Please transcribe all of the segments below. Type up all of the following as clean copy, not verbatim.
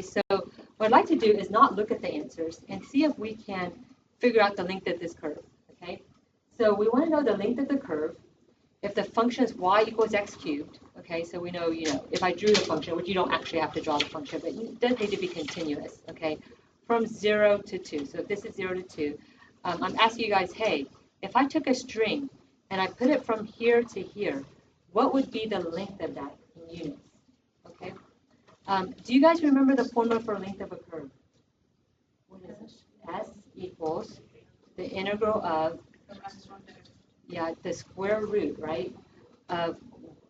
So what I'd like to do is not look at the answers and see if we can figure out the length of this curve, okay? So we want to know the length of the curve. If the function is y equals x cubed, okay, so we know, if I drew the function, which you don't actually have to draw the function, but it does need to be continuous, okay, from 0 to 2. So if this is 0 to 2, I'm asking you guys, hey, if I took a string and I put it from here to here, what would be the length of that in units, okay? Do you guys remember the formula for length of a curve? What is it? S equals the integral of, the square root, right, of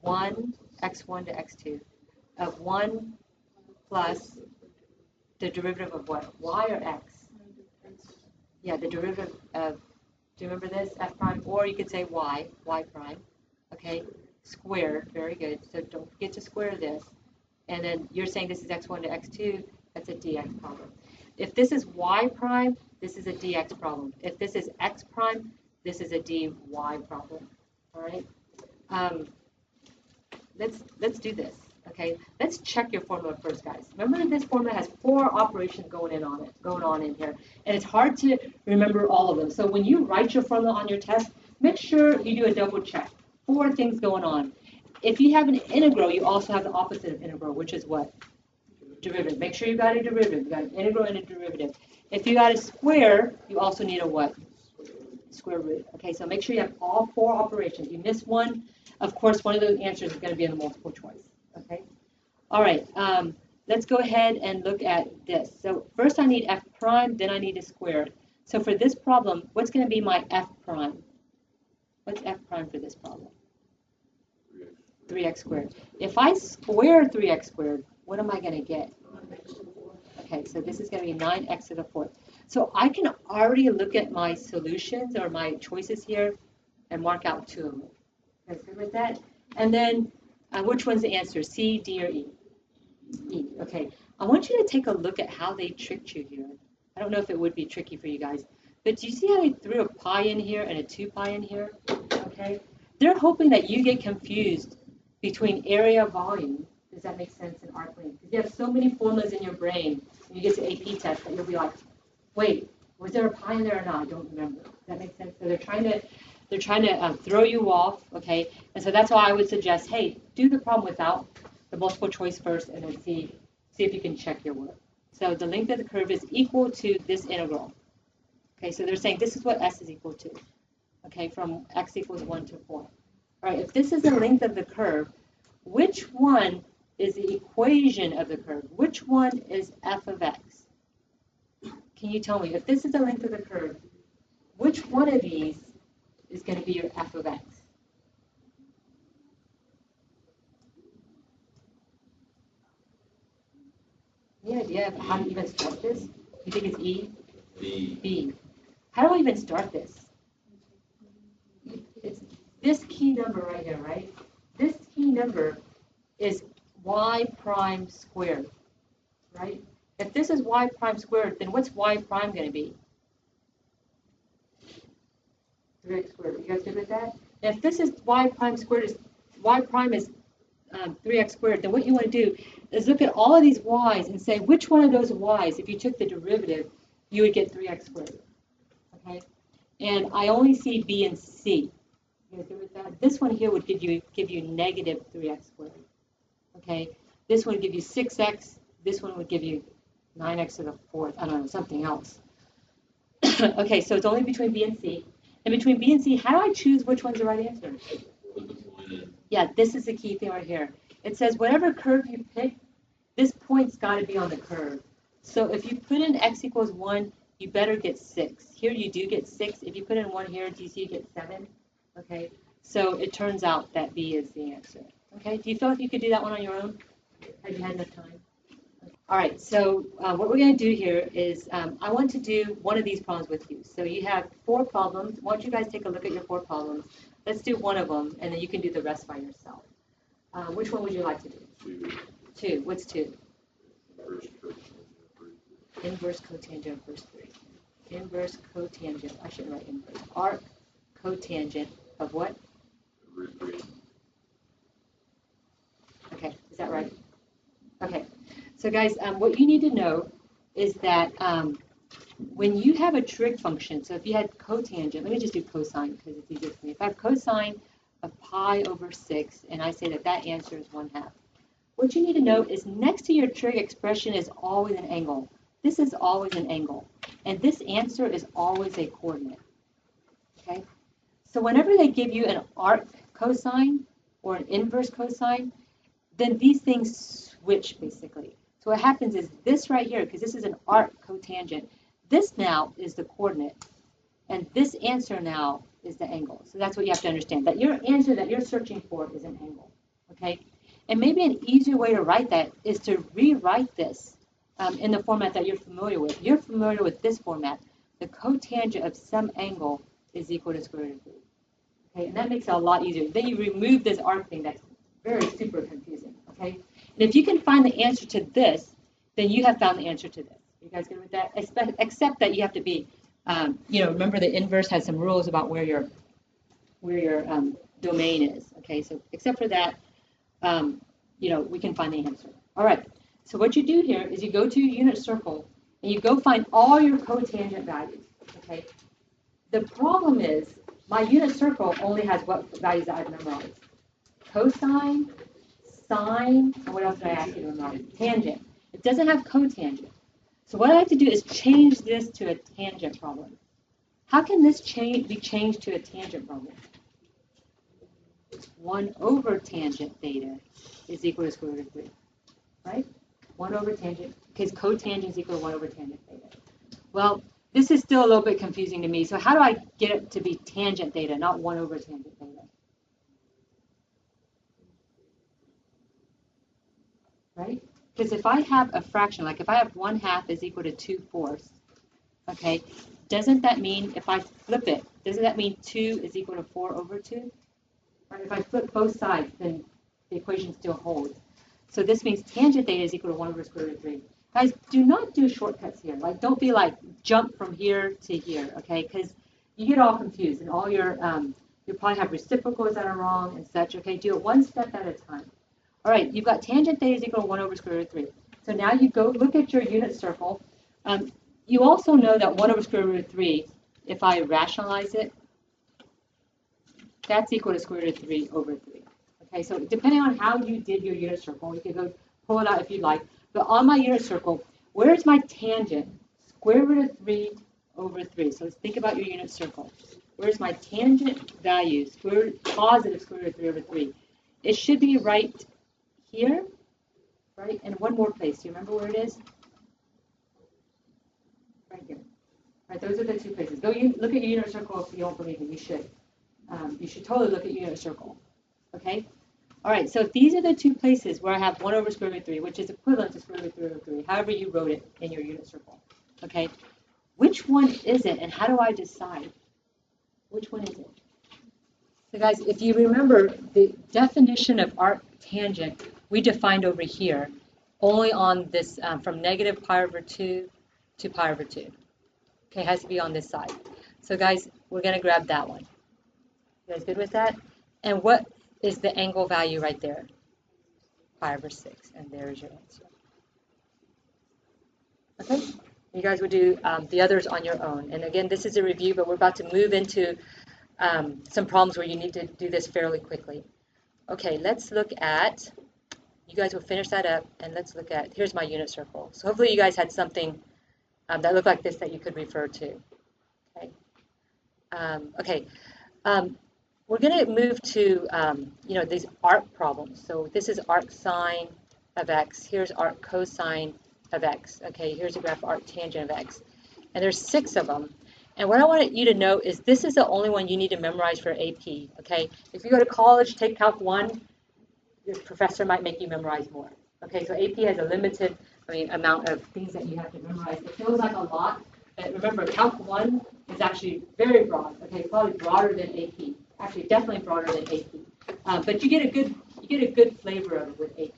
1 x1 to x2, of 1 plus the derivative of what? Y or x? Yeah, the derivative of, do you remember this? F prime, or you could say y prime, okay, squared, very good. So don't forget to square this. And then you're saying this is x1 to x2, that's a dx problem. If this is y prime, this is a dx problem. If this is x prime, this is a dy problem. All right. Let's do this. Okay. Let's check your formula first, guys. Remember, this formula has 4 operations going on in here, and it's hard to remember all of them. So when you write your formula on your test, make sure you do a double check. 4 things going on. If you have an integral, you also have the opposite of integral, which is what? Derivative. Make sure you got a derivative. You got an integral and a derivative. If you got a square, you also need a what? Square root. Okay, so make sure you have all 4 operations. You miss one, of course, one of those answers is going to be in the multiple choice. Okay. All right. Let's go ahead and look at this. So first I need f prime, then I need to square it. So for this problem, what's going to be my f prime? What's f prime for this problem? 3x squared. If I square 3x squared, what am I going to get? Okay, so this is going to be 9x to the 4th. So I can already look at my solutions or my choices here and mark out 2 of them. You guys good with that? And then which one's the answer, C, D, or E? E. Okay, I want you to take a look at how they tricked you here. I don't know if it would be tricky for you guys, but do you see how they threw a pi in here and a 2 pi in here? Okay, they're hoping that you get confused between area volume. Does that make sense in Arctan? Because you have so many formulas in your brain when you get to AP test that you'll be like, wait, was there a pi in there or not? I don't remember. Does that make sense? So they're trying to throw you off, okay? And so that's why I would suggest, hey, do the problem without the multiple choice first, and then see if you can check your work. So the length of the curve is equal to this integral. Okay, so they're saying this is what s is equal to. Okay, from x equals 1 to 4. All right, if this is the length of the curve, which one is the equation of the curve? Which one is f of x? Can you tell me, if this is the length of the curve, which one of these is going to be your f of x? Any idea of how to even start this? You think it's E? B. B. How do I even start this? It's this key number right here, right? This key number is y prime squared, right? If this is y prime squared, then what's y prime going to be? 3x squared. You guys good with that? Now, if this is y prime squared, y prime is 3x squared, then what you want to do is look at all of these y's and say which one of those y's, if you took the derivative, you would get 3x squared. Okay? And I only see B and C. You guys good with that? This one here would give you negative 3x squared. Okay? This one would give you 6x. This one would give you 9x to the 4th. I don't know, something else. Okay, so it's only between B and C. And between B and C, how do I choose which one's the right answer? Yeah, this is the key thing right here. It says whatever curve you pick, this point's got to be on the curve. So if you put in x equals 1, you better get 6. Here you do get 6. If you put in 1 here, do you see you get 7? Okay, so it turns out that B is the answer. Okay, do you feel like you could do that one on your own? Have you had enough time? All right, so what we're going to do here is I want to do one of these problems with you. So you have 4 problems. Why don't you guys take a look at your 4 problems? Let's do one of them, and then you can do the rest by yourself. Which one would you like to do? 2. What's 2? Inverse cotangent of verse 3. Inverse cotangent. I shouldn't write inverse. Arc cotangent of what? Root 3. Okay, is that right? Okay. So guys, what you need to know is that when you have a trig function, so if you had cotangent, let me just do cosine because it's easier for me. If I have cosine of pi over 6, and I say that that answer is 1/2, what you need to know is next to your trig expression is always an angle. This is always an angle, and this answer is always a coordinate. Okay? So whenever they give you an arc cosine or an inverse cosine, then these things switch basically. So what happens is this right here, because this is an arc cotangent, this now is the coordinate, and this answer now is the angle. So that's what you have to understand, that your answer that you're searching for is an angle. Okay? And maybe an easier way to write that is to rewrite this in the format that you're familiar with. You're familiar with this format. The cotangent of some angle is equal to square root of 3. Okay, and that makes it a lot easier. Then you remove this arc thing that's very super confusing. Okay, and if you can find the answer to this, then you have found the answer to this. You guys good with that? Except that you have to be, remember the inverse has some rules about where your domain is. Okay, so except for that, we can find the answer. All right. So what you do here is you go to your unit circle and you go find all your cotangent values. Okay. The problem is my unit circle only has what values that I've memorized: cosine, sine, and what else did I ask you to memorize? Tangent. It doesn't have cotangent. So what I have to do is change this to a tangent problem. How can this be changed to a tangent problem? 1 over tangent theta is equal to square root of 3, right? 1 over tangent, because cotangent is equal to 1 over tangent theta. Well, this is still a little bit confusing to me. So how do I get it to be tangent theta, not 1 over tangent theta? Right? Because if I have a fraction, like if I have 1/2 is equal to 2/4, okay, doesn't that mean if I flip it, doesn't that mean 2 is equal to 4 over 2? Right? If I flip both sides, then the equation still holds. So this means tangent theta is equal to 1 over square root of 3. Guys, do not do shortcuts here. Like, don't be like, jump from here to here, okay? Because you get all confused, and all your, you probably have reciprocals that are wrong and such, okay? Do it one step at a time. All right, you've got tangent theta is equal to 1 over square root of 3. So now you go look at your unit circle. You also know that 1 over square root of 3, if I rationalize it, that's equal to square root of 3 over 3. Okay, so depending on how you did your unit circle, you can go pull it out if you'd like. But on my unit circle, where's my tangent? Square root of 3 over 3. So let's think about your unit circle. Where's my tangent value? Positive square root of 3 over 3. It should be right here, right? And one more place. Do you remember where it is? Right here. Right, those are the two places. Go look at your unit circle if you don't believe me. You should. You should totally look at your unit circle. Okay? All right, so these are the two places where I have 1 over square root of 3, which is equivalent to square root of 3 over 3, however you wrote it in your unit circle. Okay? Which one is it, and how do I decide? Which one is it? So guys, if you remember the definition of arctangent, we defined over here, only on this, from negative pi over 2 to pi over 2. Okay, it has to be on this side. So guys, we're going to grab that one. You guys good with that? And what is the angle value right there? Pi over 6, and there's your answer. Okay, you guys would do the others on your own. And again, this is a review, but we're about to move into some problems where you need to do this fairly quickly. Okay, let's look at, you guys will finish that up, and let's look at, here's my unit circle. So hopefully you guys had something that looked like this that you could refer to. Okay. We're going to move to, these arc problems. So this is arc sine of x. Here's arc cosine of x. Okay, here's a graph of arc tangent of x. And there's 6 of them. And what I want you to know is this is the only one you need to memorize for AP. Okay, if you go to college, take Calc 1, your professor might make you memorize more. Okay, so AP has a limited amount of things that you have to memorize. It feels like a lot, but remember, Calc 1 is actually very broad. Okay, probably broader than AP. Actually, definitely broader than AP. But you get a good flavor of it with AP.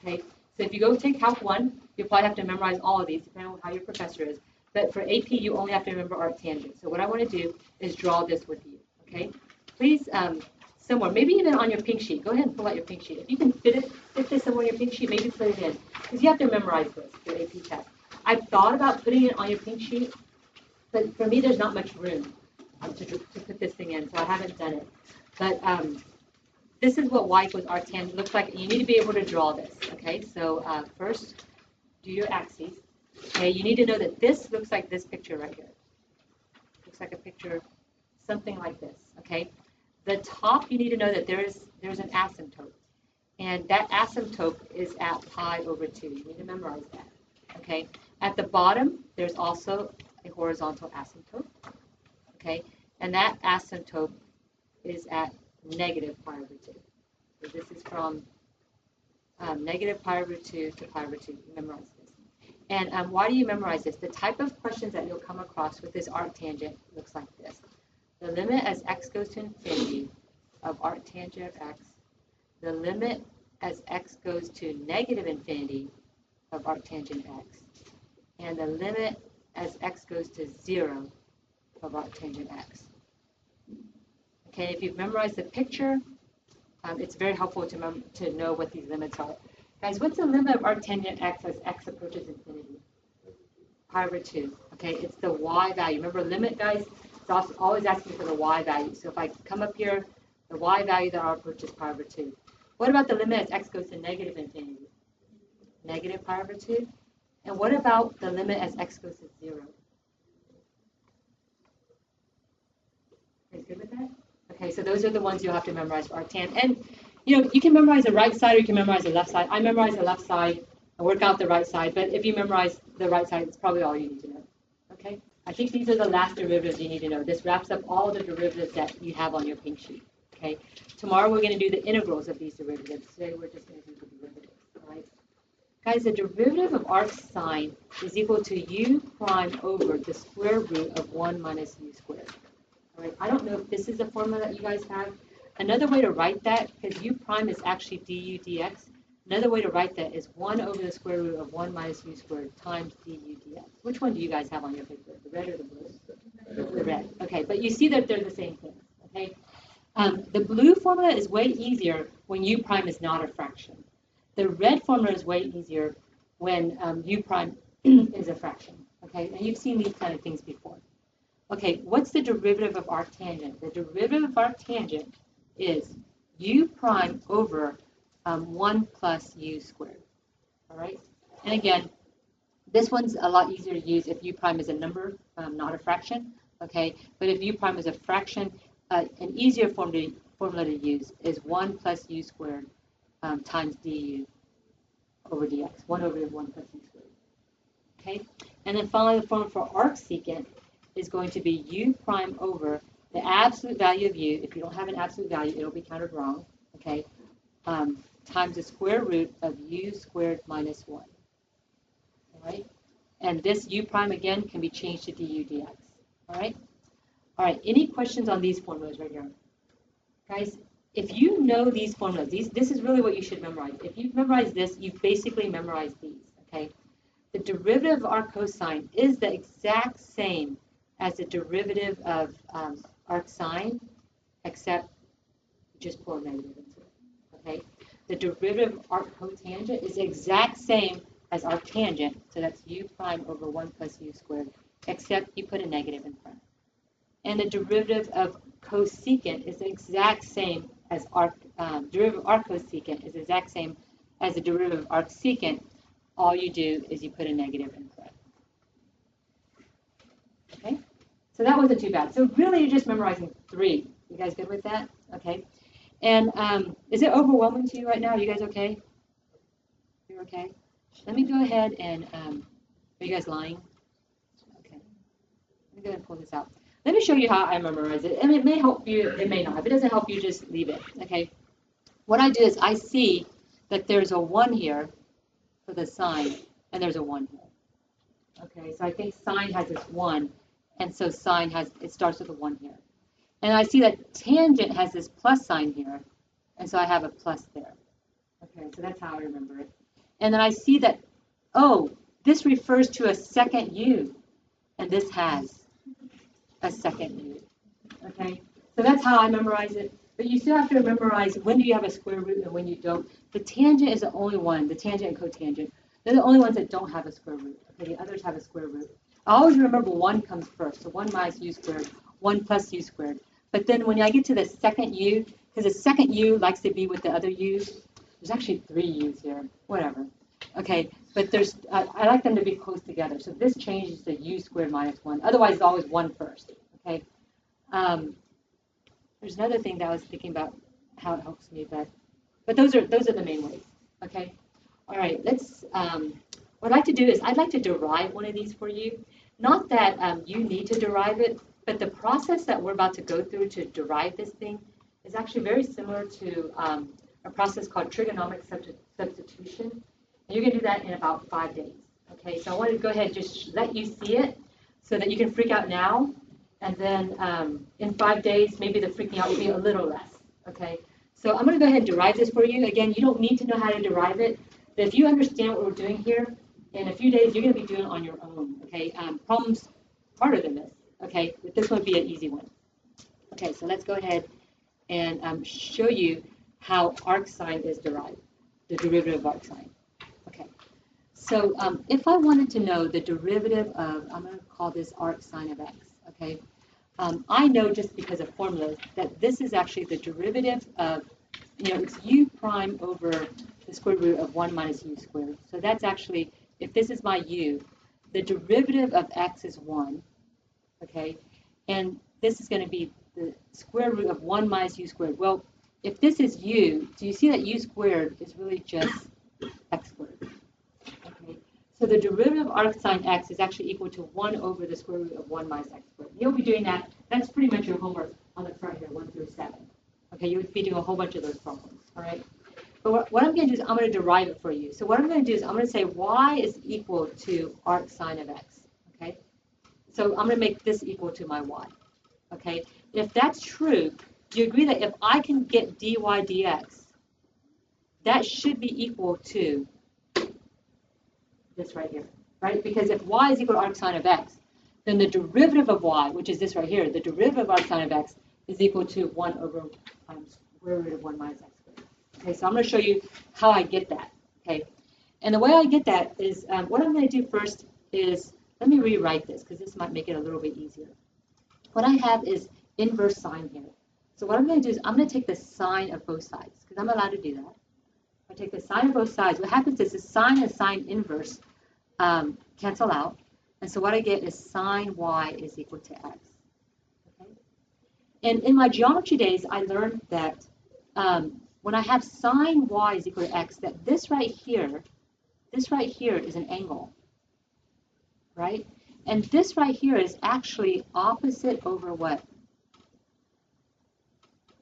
Okay, so if you go take Calc 1, you'll probably have to memorize all of these, depending on how your professor is. But for AP, you only have to remember arctangent. So what I want to do is draw this with you. Okay, please somewhere, maybe even on your pink sheet. Go ahead and pull out your pink sheet. If you can fit this somewhere on your pink sheet, maybe put it in. Because you have to memorize this, your AP test. I've thought about putting it on your pink sheet, but for me, there's not much room to put this thing in, so I haven't done it. But this is what y equals Arctan looks like. You need to be able to draw this, okay? So first, do your axes. Okay, you need to know that this looks like this picture right here. Looks like a picture, something like this, okay? The top, you need to know that there's an asymptote. And that asymptote is at pi over 2. You need to memorize that, okay? At the bottom, there's also a horizontal asymptote, okay? And that asymptote is at negative pi over 2. So this is from negative pi over 2 to pi over 2. You memorize this. And why do you memorize this? The type of questions that you'll come across with this arctangent looks like this. The limit as x goes to infinity of arctangent of x, the limit as x goes to negative infinity of arctangent x, and the limit as x goes to 0 of arctangent x. Okay, if you've memorized the picture, it's very helpful to know what these limits are. Guys, what's the limit of arctangent x as x approaches infinity? Pi over 2. Okay, it's the y value. Remember, limit, guys, it's always asking for the y value. So if I come up here, the y value that I'll approach is pi over 2. What about the limit as x goes to negative infinity? Negative pi over 2. And what about the limit as x goes to 0? Are you good with that? Okay, so those are the ones you'll have to memorize for Arctan. And, you know, you can memorize the right side or you can memorize the left side. I memorize the left side and work out the right side. But if you memorize the right side, it's probably all you need to know. Okay? I think these are the last derivatives you need to know. This wraps up all the derivatives that you have on your pink sheet. Okay? Tomorrow we're going to do the integrals of these derivatives. Today we're just going to do the derivatives. All right? Guys, the derivative of arc sine is equal to u prime over the square root of 1 minus u squared. All right? I don't know if this is a formula that you guys have. Another way to write that, because u prime is actually du dx, another way to write that is 1 over the square root of 1 minus u squared times du dx. Which one do you guys have on your paper? The red or the blue? The red. Okay, but you see that they're the same thing. Okay. The blue formula is way easier when u prime is not a fraction. The red formula is way easier when u prime is a fraction. Okay, and you've seen these kind of things before. Okay, what's the derivative of arctangent? The derivative of arctangent is u prime over 1 plus u squared. All right? And again, this one's a lot easier to use if u prime is a number, not a fraction. Okay? But if u prime is a fraction, an easier formula to use is 1 plus u squared times du over dx. 1 over 1 plus u squared. Okay? And then finally, the formula for arcsecant is going to be u prime over the absolute value of u. If you don't have an absolute value, it'll be counted wrong. Okay? Times the square root of u squared minus 1. All right? And this u prime, again, can be changed to du dx. All right? All right, any questions on these formulas right here? Guys, if you know these formulas, this is really what you should memorize. If you've memorized this, you've basically memorized these, okay? The derivative of arc cosine is the exact same as the derivative of arc sine, except just pull a negative into it, okay? The derivative of arc cotangent is the exact same as arctangent, so that's u prime over 1 plus u squared, except you put a negative in front. And the derivative of cosecant is the exact same as derivative of arccosecant is the exact same as the derivative of arcsecant. All you do is you put a negative in front. Okay? So that wasn't too bad. So really you're just memorizing 3. You guys good with that? Okay. And is it overwhelming to you right now? Are you guys okay? You're okay? Let me go ahead and, are you guys lying? Okay. Let me go ahead and pull this out. Let me show you how I memorize it. And it may help you, it may not. If it doesn't help you, just leave it. Okay. What I do is I see that there's a 1 here for the sine, and there's a 1 here. Okay, so I think sine has this 1, and so sine it starts with a 1 here. And I see that tangent has this plus sign here, and so I have a plus there. Okay, so that's how I remember it. And then I see that, oh, this refers to a second u, and this has a second u. Okay, so that's how I memorize it. But you still have to memorize when do you have a square root and when you don't. The tangent is the only one, the tangent and cotangent. They're the only ones that don't have a square root. Okay, the others have a square root. I always remember 1 comes first, so 1 minus u squared, 1 plus u squared. But then when I get to the second u, because the second u likes to be with the other u's, there's actually 3 u's here, whatever. Okay, but there's I like them to be close together. So this changes to u squared minus 1. Otherwise, it's always 1 first. Okay. There's another thing that I was thinking about how it helps me, but those are the main ways. Okay. All right. Let's. What I'd like to do is I'd like to derive one of these for you. Not that you need to derive it, but the process that we're about to go through to derive this thing is actually very similar to a process called trigonomic substitution. And you can do that in about 5 days. Okay. So I want to go ahead and just let you see it so that you can freak out now. And then in 5 days, maybe the freaking out will be a little less, okay? So I'm going to go ahead and derive this for you. Again, you don't need to know how to derive it. But if you understand what we're doing here, in a few days, you're going to be doing it on your own, okay? Problems harder than this, okay? But this would be an easy one. Okay, so let's go ahead and show you how arcsine is derived, the derivative of arcsine. Okay, so if I wanted to know the derivative of, I'm going to call this arcsine of x, okay? I know just because of formulas that this is actually the derivative of, it's u prime over the square root of 1 minus u squared. So that's actually, if this is my u, the derivative of x is 1, okay? And this is going to be the square root of 1 minus u squared. Well, if this is u, do you see that u squared is really just x squared? Okay. So the derivative of arcsine x is actually equal to 1 over the square root of 1 minus x squared. You'll be doing that. That's pretty much your homework on the front here, 1 through 7. Okay, you'll be doing a whole bunch of those problems, all right? But what I'm going to do is I'm going to derive it for you. So what I'm going to do is I'm going to say y is equal to arcsine of x, okay? So I'm going to make this equal to my y, okay? If that's true, do you agree that if I can get dy dx, that should be equal to this right here, right? Because if y is equal to arcsine of x, then the derivative of y, which is this right here, the derivative of arcsine of x is equal to 1 over square root of 1 minus x squared. Okay, so I'm going to show you how I get that, okay? And the way I get that is, what I'm going to do first is, let me rewrite this, because this might make it a little bit easier. What I have is inverse sine here. So what I'm going to do is I'm going to take the sine of both sides, because I'm allowed to do that. I take the sine of both sides. What happens is the sine and sine inverse cancel out. And so what I get is sine y is equal to x. Okay? And in my geometry days, I learned that when I have sine y is equal to x, that this right here is an angle, right? And this right here is actually opposite over what?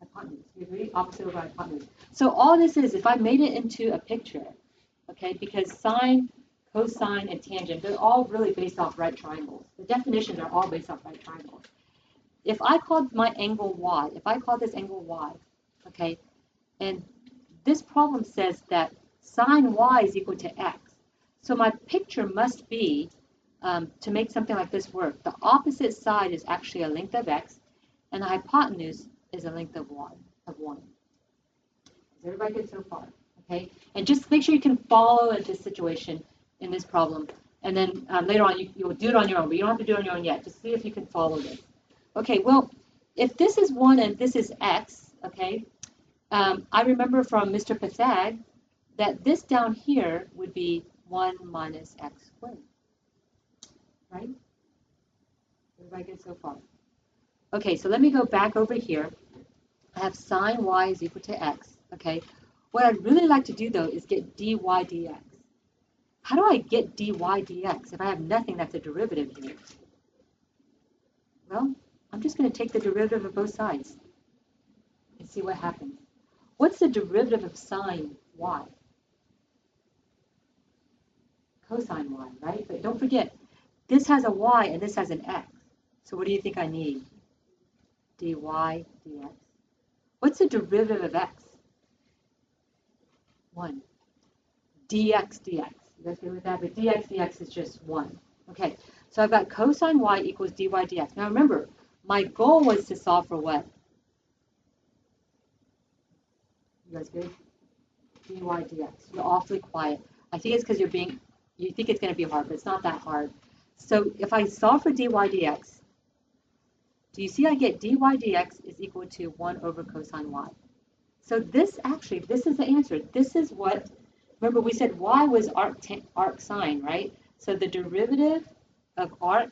Hypotenuse. You agree? Opposite over hypotenuse. So all this is, if I made it into a picture, okay, because sine, cosine, and tangent, they're all really based off right triangles. The definitions are all based off right triangles. If I called my angle y, if I call this angle y, okay, and this problem says that sine y is equal to x. So my picture must be, to make something like this work, the opposite side is actually a length of x, and the hypotenuse is a length of 1. Is everybody good so far? Okay, and just make sure you can follow this situation in this problem, and then later on you'll do it on your own, but you don't have to do it on your own yet. Just see if you can follow this. Okay, well, if this is 1 and this is x, okay, I remember from Mr. Pathag that this down here would be 1 minus x squared, right? Everybody good so far? Okay, so let me go back over here. I have sine y is equal to x, okay? What I'd really like to do, though, is get dy dx. How do I get dy dx if I have nothing that's a derivative here? Well, I'm just going to take the derivative of both sides and see what happens. What's the derivative of sine y? Cosine y, right? But don't forget, this has a y and this has an x. So what do you think I need? Dy dx. What's the derivative of x? 1. Dx dx. You guys good with that? But dx dx is just 1. Okay, so I've got cosine y equals dy dx. Now remember, my goal was to solve for what? You guys good? dy dx. You're awfully quiet. I think it's because you think it's going to be hard, but it's not that hard. So if I solve for dy dx, do you see I get dy dx is equal to 1 over cosine y? So this is the answer. This is what, remember we said y was arc sine, right? So the derivative of arc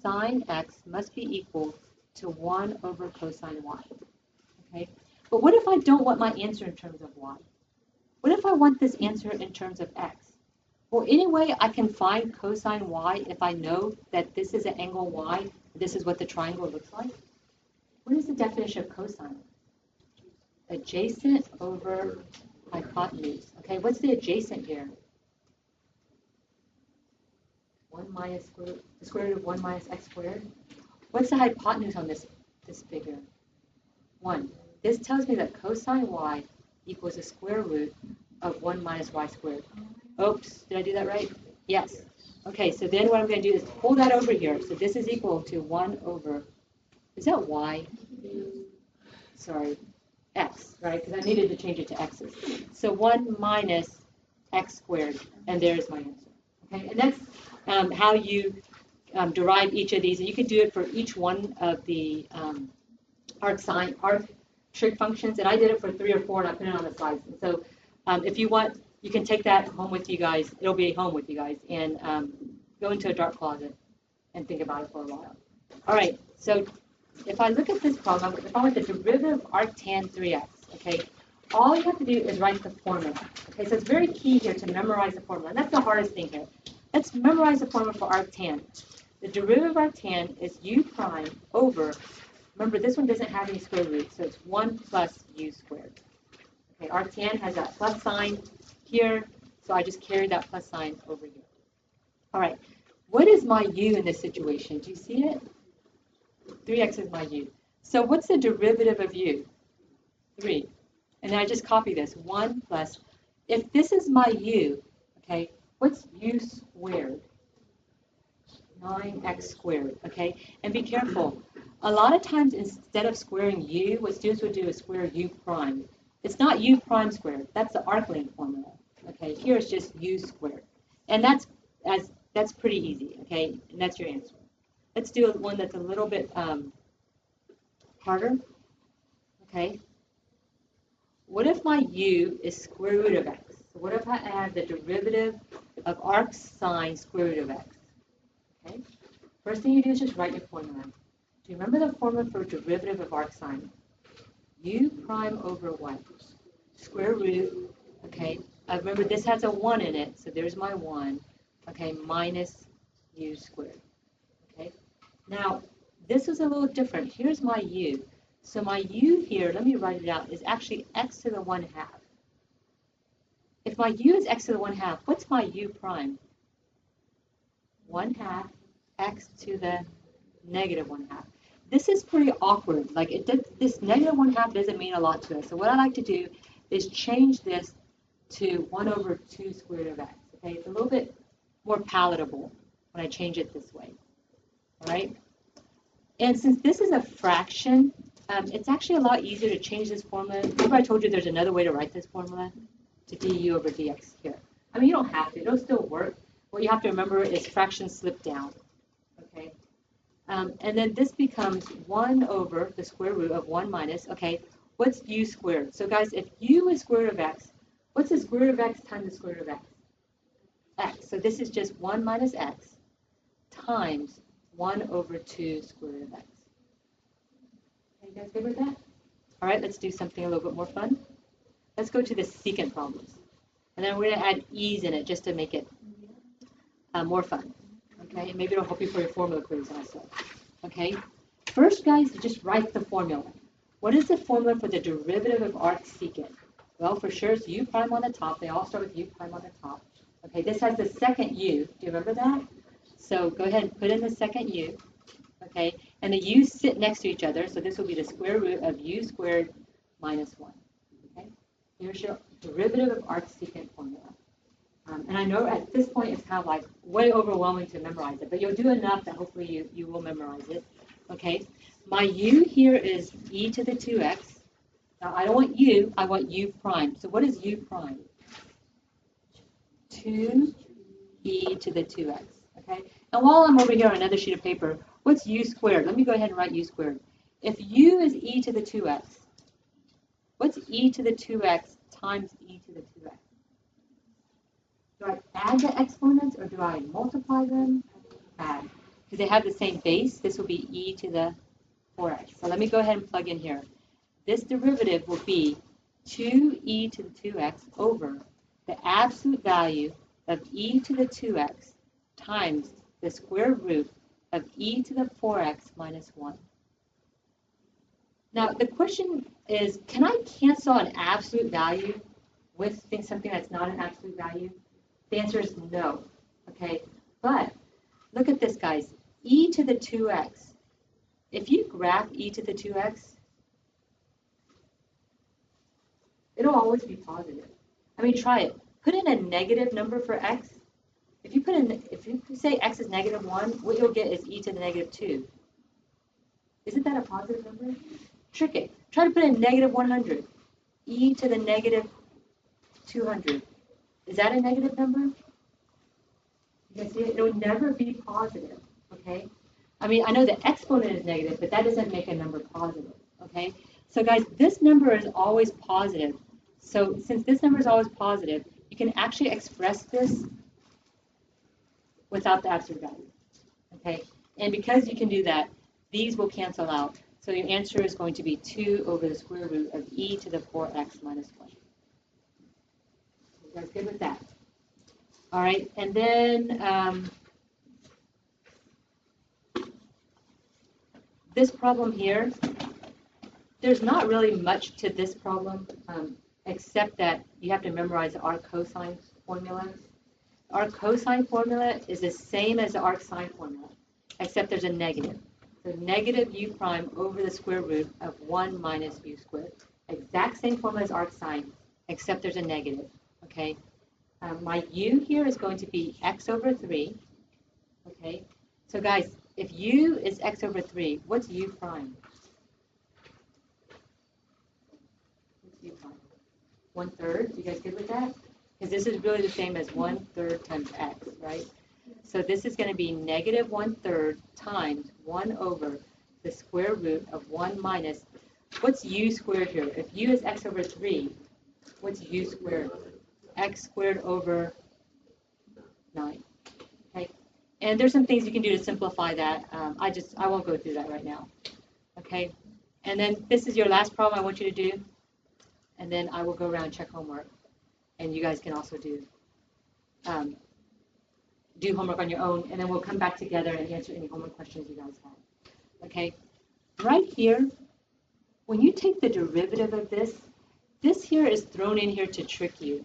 sine x must be equal to 1 over cosine y. Okay? But what if I don't want my answer in terms of y? What if I want this answer in terms of x? Well, anyway, I can find cosine y if I know that this is an angle y. This is what the triangle looks like. What is the definition of cosine? Adjacent over hypotenuse. Okay, what's the adjacent here? 1 minus the square root of 1 minus x squared. What's the hypotenuse on this figure? 1. This tells me that cosine y equals the square root of 1 minus y squared. Oops, did I do that right? Yes. Okay, so then what I'm going to do is pull that over here. So this is equal to 1 over, is that y? Sorry. X, right? Because I needed to change it to x's. So 1 minus x squared, and there's my answer. Okay, and that's how you derive each of these. And you can do it for each one of the arc trig functions. And I did it for 3 or 4, and I put it on the slides. And so if you want, you can take that home with you guys. It'll be home with you guys, and go into a dark closet and think about it for a while. All right, so if I look at this problem, if I want the derivative of arctan 3x, okay, all you have to do is write the formula. Okay, so it's very key here to memorize the formula. And that's the hardest thing here. Let's memorize the formula for arctan. The derivative of arctan is u prime over, remember this one doesn't have any square roots, so it's 1 plus u squared. Okay, arctan has that plus sign here, so I just carry that plus sign over here. All right, what is my u in this situation? Do you see it? 3x is my u. So what's the derivative of u? 3. And then I just copy this. 1 plus, if this is my u, okay, what's u squared? 9x squared, okay? And be careful. A lot of times instead of squaring u, what students would do is square u prime. It's not u prime squared. That's the Arctan formula. Okay, here it's just u squared. And that's pretty easy, okay? And that's your answer. Let's do one that's a little bit harder. Okay. What if my u is square root of x? So what if I add the derivative of arc sine square root of x? Okay. First thing you do is just write your formula. Do you remember the formula for derivative of arc sine? U prime over what? Square root. Okay. Remember this has a 1 in it, so there's my 1. Okay, minus u squared. Okay. Now, this is a little different. Here's my u. So my u here, let me write it out, is actually x to the 1/2. If my u is x to the 1/2, what's my u prime? 1/2 x to the negative 1/2. This is pretty awkward. Like this negative 1/2 doesn't mean a lot to us. So what I like to do is change this to 1 over 2 square root of x. Okay, it's a little bit more palatable when I change it this way. All right. And since this is a fraction, it's actually a lot easier to change this formula. Remember I told you there's another way to write this formula? To du over dx here. I mean, you don't have to. It'll still work. What you have to remember is fractions slip down. Okay. And then this becomes 1 over the square root of 1 minus, okay, what's u squared? So guys, if u is square root of x, what's the square root of x times the square root of x? X. So this is just 1 minus x times 1 over 2 square root of x. Are you guys good with that? All right, let's do something a little bit more fun. Let's go to the secant problems. And then we're going to add e's in it just to make it more fun. Okay, maybe it'll help you for your formula quiz also. Okay, first, guys, just write the formula. What is the formula for the derivative of arc secant? Well, for sure, it's u prime on the top. They all start with u prime on the top. Okay, this has the second u. Do you remember that? So go ahead and put in the second u. Okay, and the u's sit next to each other. So this will be the square root of u squared minus 1. Okay, here's your derivative of arc secant formula. And I know at this point it's kind of like way overwhelming to memorize it, but you'll do enough that hopefully you will memorize it. Okay, my u here is e to the 2x. Now, I don't want u, I want u prime. So what is u prime? 2e to the 2x, okay? And while I'm over here on another sheet of paper, what's u squared? Let me go ahead and write u squared. If u is e to the 2x, what's e to the 2x times e to the 2x? Do I add the exponents or do I multiply them? Add. Because they have the same base, this will be e to the 4x. So let me go ahead and plug in here. This derivative will be 2e to the 2x over the absolute value of e to the 2x times the square root of e to the 4x minus 1. Now, the question is, can I cancel an absolute value with something that's not an absolute value? The answer is no, okay? But look at this, guys. E to the 2x. If you graph e to the 2x, it'll always be positive. I mean, try it. Put in a negative number for x. If you say x is negative 1, what you'll get is e to the negative 2. Isn't that a positive number? Trick it. Try to put in negative 100. E to the negative 200. Is that a negative number? You guys see it? It will never be positive, okay? I mean, I know the exponent is negative, but that doesn't make a number positive, okay? So guys, this number is always positive. So since this number is always positive, you can actually express this without the absolute value, okay? And because you can do that, these will cancel out. So your answer is going to be 2 over the square root of e to the 4x minus 1. You guys good with that? All right, and then this problem here, there's not really much to this problem, except that you have to memorize the arc cosine formula. Our cosine formula is the same as the arc sine formula, except there's a negative. So negative u prime over the square root of 1 minus u squared. Exact same formula as arc sine, except there's a negative, okay? My u here is going to be x over 3, okay? So guys, if u is x over 3, what's u prime? What's u prime? 1/3, you guys good with that? Because this is really the same as 1/3 times x, right? So this is going to be negative 1/3 times 1 over the square root of 1 minus, what's u squared here? If u is x over 3, what's u squared? X squared over 9, okay? And there's some things you can do to simplify that. I won't go through that right now, okay? And then this is your last problem I want you to do, and then I will go around and check homework. And you guys can also do homework on your own, and then we'll come back together and answer any homework questions you guys have. Okay? Right here, when you take the derivative of this here is thrown in here to trick you.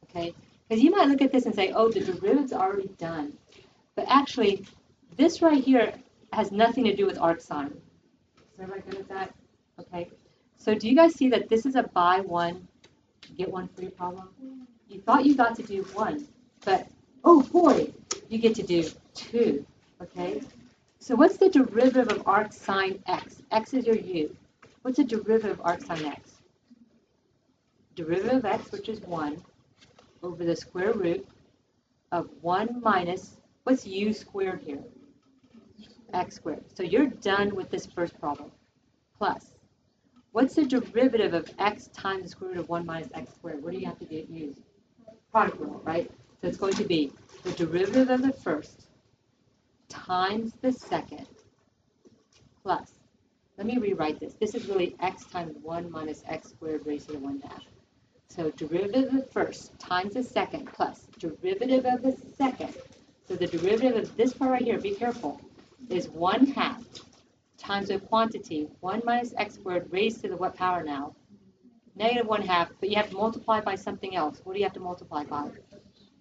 Okay? Because you might look at this and say, oh, the derivative's already done. But actually, this right here has nothing to do with arc sine. Is everybody good with that? Okay? So do you guys see that this is a buy one, get one free problem? You thought you got to do one, but oh boy, you get to do 2, okay? So what's the derivative of arc sine x? X is your u. What's the derivative of arc sine x? Derivative of x, which is 1, over the square root of 1 minus, what's u squared here? X squared. So you're done with this first problem. Plus, what's the derivative of x times the square root of 1 minus x squared? What do you have to use? Product rule, right? So it's going to be the derivative of the first times the second plus, let me rewrite this. This is really x times 1 minus x squared raised to the 1 half. So derivative of the first times the second plus derivative of the second. So the derivative of this part right here, be careful, is 1 half times the quantity 1 minus x squared raised to the what power now? Negative 1 half, but you have to multiply by something else. What do you have to multiply by?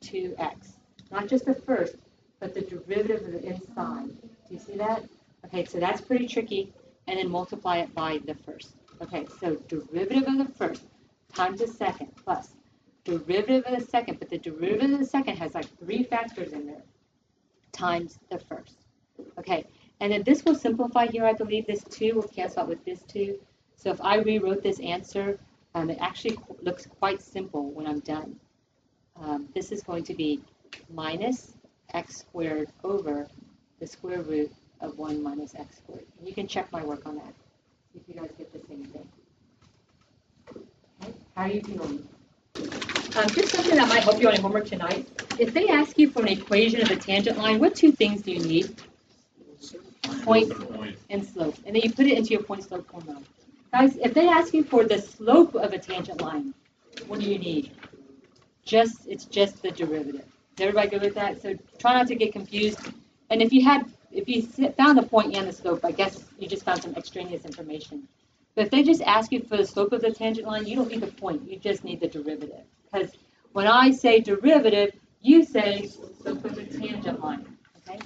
2x. Not just the first, but the derivative of the inside. Do you see that? Okay, so that's pretty tricky. And then multiply it by the first. Okay, so derivative of the first times the second plus derivative of the second, but the derivative of the second has like 3 factors in there, times the first. Okay, and then this will simplify here, I believe. This 2 will cancel out with this 2. So if I rewrote this answer, it actually looks quite simple when I'm done. This is going to be minus x squared over the square root of 1 minus x squared. And you can check my work on that. See if you guys get the same thing. Okay. How are you feeling? Just something that might help you on your homework tonight. If they ask you for an equation of a tangent line, what two things do you need? Point and slope. And then you put it into your point slope formula. Guys, if they ask you for the slope of a tangent line, what do you need? It's just the derivative. Is everybody good with that? So try not to get confused. And if you found the point and the slope, I guess you just found some extraneous information. But if they just ask you for the slope of the tangent line, you don't need the point. You just need the derivative. Because when I say derivative, you say slope of the tangent line. Okay?